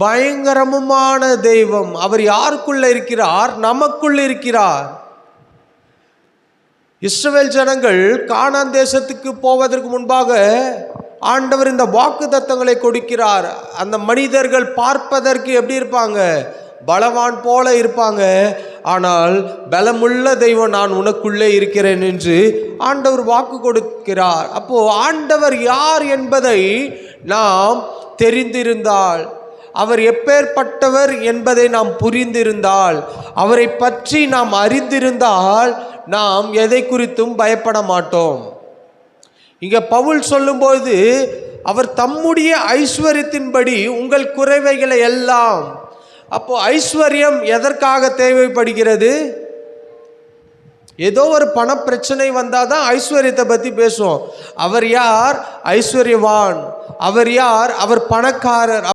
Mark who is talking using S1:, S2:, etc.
S1: பயங்கரமுமான தெய்வம். அவர் யாருக்குள்ள இருக்கிறார்? நமக்குள்ள இருக்கிறார். இஸ்ரவேல் ஜனங்கள் கானான் தேசத்துக்கு போவதற்கு முன்பாக ஆண்டவர் இந்த வாக்குத்தத்தங்களை கொடுக்கிறார். அந்த மனிதர்கள் பார்ப்பதற்கு எப்படி இருப்பாங்க? பலவான் போல இருப்பாங்க. ஆனால் பலமுள்ள தெய்வம் நான் உனக்குள்ளே இருக்கிறேன் என்று ஆண்டவர் வாக்கு கொடுக்கிறார். அப்போ ஆண்டவர் யார் என்பதை நாம் தெரிந்திருந்தால், அவர் எப்பேற்பட்டவர் என்பதை நாம் புரிந்திருந்தால், அவரை பற்றி நாம் அறிந்திருந்தால், நாம் எதை குறித்தும் பயப்பட மாட்டோம். இங்க பவுல் சொல்லும்போது அவர் தம்முடைய ஐஸ்வர்யத்தின்படி உங்கள் குறைவைகளை எல்லாம். அப்போ ஐஸ்வர்யம் எதற்காக தேவைப்படுகிறது? ஏதோ ஒரு பண பிரச்சனை வந்தால் தான் ஐஸ்வர்யத்தை பற்றி பேசுவோம். அவர் யார்? ஐஸ்வர்யவான். அவர் யார்? அவர் பணக்காரர்.